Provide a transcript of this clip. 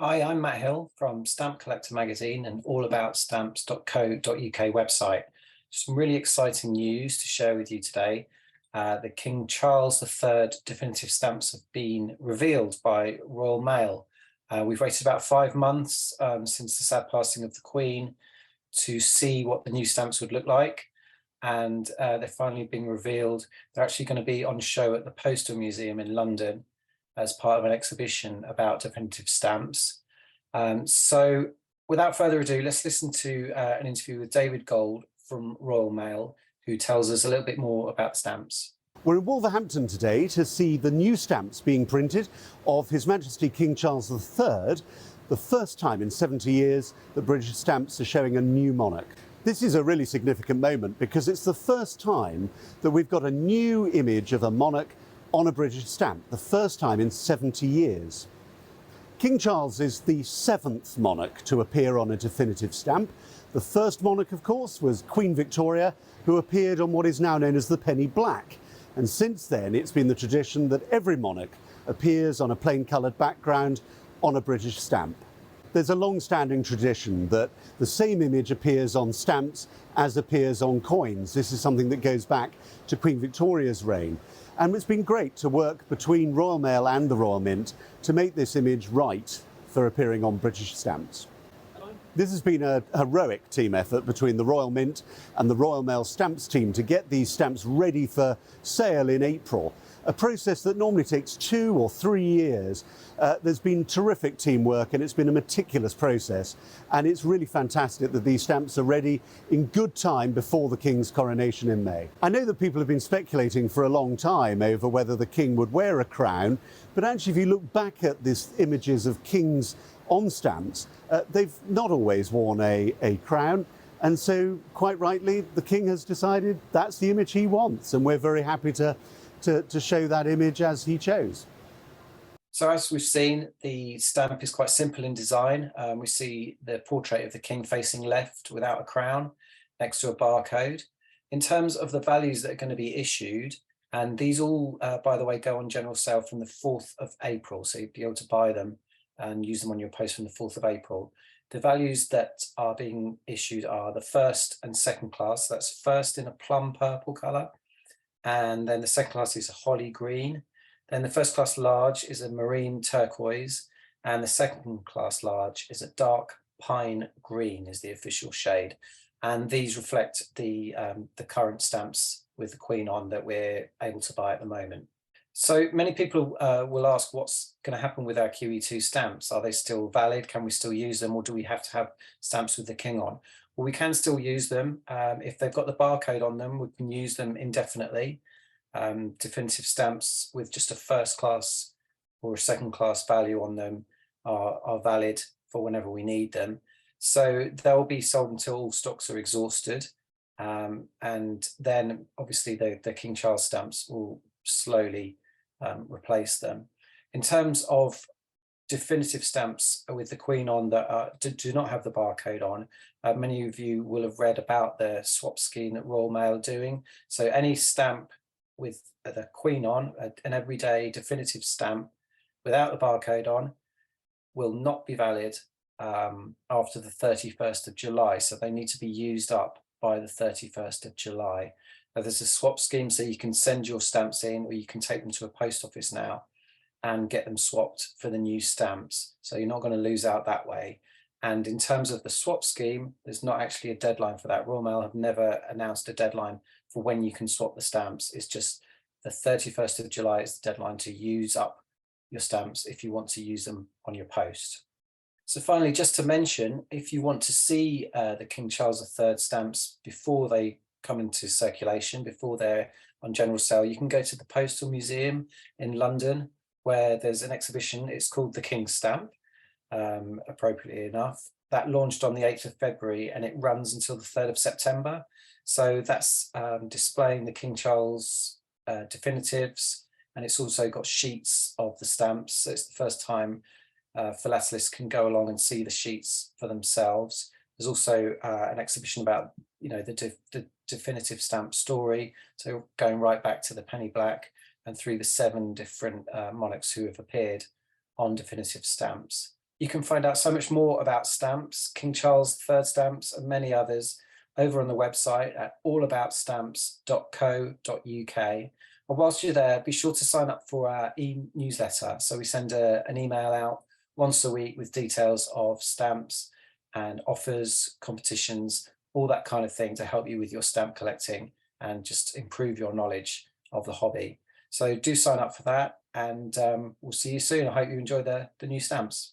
Hi, I'm Matt Hill from Stamp Collector Magazine and allaboutStamps.co.uk website. Some really exciting news to share with you today. The King Charles III definitive stamps have been revealed by Royal Mail. We've waited about 5 months since the sad passing of the Queen to see what the new stamps would look like. And they're finally being revealed. They're actually going to be on show at the Postal Museum in London as part of an exhibition about definitive stamps. So without further ado, let's listen to an interview with David Gold from Royal Mail, who tells us a little bit more about stamps. We're in Wolverhampton today to see the new stamps being printed of His Majesty King Charles III, the first time in 70 years that British stamps are showing a new monarch. This is a really significant moment because it's the first time that we've got a new image of a monarch on a British stamp, the first time in 70 years. King Charles is the seventh monarch to appear on a definitive stamp. The first monarch, of course, was Queen Victoria, who appeared on what is now known as the penny black. And since then, it's been the tradition that every monarch appears on a plain coloured background on a British stamp. There's a long-standing tradition that the same image appears on stamps as appears on coins. This is something that goes back to Queen Victoria's reign. And it's been great to work between Royal Mail and the Royal Mint to make this image right for appearing on British stamps. This has been a heroic team effort between the Royal Mint and the Royal Mail stamps team to get these stamps ready for sale in April, a process that normally takes 2 or 3 years. There's been terrific teamwork and it's been a meticulous process, and it's really fantastic that these stamps are ready in good time before the King's coronation in May. I know that people have been speculating for a long time over whether the King would wear a crown, but actually if you look back at these images of kings on stamps, they've not always worn a crown, and so quite rightly the King has decided that's the image he wants, and we're very happy to show that image as he chose. So as we've seen, the stamp is quite simple in design. We see the portrait of the King facing left without a crown next to a barcode. In terms of the values that are going to be issued, and these all, by the way, go on general sale from the 4th of April, so you'll be able to buy them and use them on your post from the 4th of April. The values that are being issued are the first and second class. That's first in a plum purple colour, and then the second class is a holly green. Then the first class large is a marine turquoise, and the second class large is a dark pine green is the official shade. And these reflect the current stamps with the Queen on that we're able to buy at the moment. So many people will ask what's going to happen with our QE2 stamps. Are they still valid? Can we still use them, or do we have to have stamps with the King on? Well, we can still use them. If they've got the barcode on them, we can use them indefinitely. Definitive stamps with just a first class or a second class value on them are valid for whenever we need them. So they'll be sold until all stocks are exhausted. And then obviously the King Charles stamps will slowly replace them. In terms of definitive stamps with the Queen on that do not have the barcode on, many of you will have read about the swap scheme that Royal Mail are doing. So any stamp with the Queen on, an everyday definitive stamp without the barcode on, will not be valid after the 31st of July. So they need to be used up by the 31st of July. Now, there's a swap scheme, so you can send your stamps in, or you can take them to a post office now and get them swapped for the new stamps. So you're not going to lose out that way. And in terms of the swap scheme, there's not actually a deadline for that. Royal Mail have never announced a deadline for when you can swap the stamps. It's just the 31st of July is the deadline to use up your stamps if you want to use them on your post. So finally, just to mention, if you want to see the King Charles III stamps before they come into circulation, before they're on general sale, you can go to the Postal Museum in London, where there's an exhibition. It's called the King's Stamp, appropriately enough. That launched on the 8th of February and it runs until the 3rd of September. So that's displaying the King Charles definitives, and it's also got sheets of the stamps. So it's the first time philatelists can go along and see the sheets for themselves. There's also an exhibition about, the definitive stamp story, so going right back to the penny black and through the 7 different monarchs who have appeared on definitive stamps. You can find out so much more about stamps, King Charles III stamps, and many others over on the website at allaboutStamps.co.uk. And whilst you're there, be sure to sign up for our e-newsletter. So we send an email out once a week with details of stamps and offers, competitions, all that kind of thing to help you with your stamp collecting and just improve your knowledge of the hobby. So do sign up for that, and we'll see you soon. I hope you enjoy the new stamps.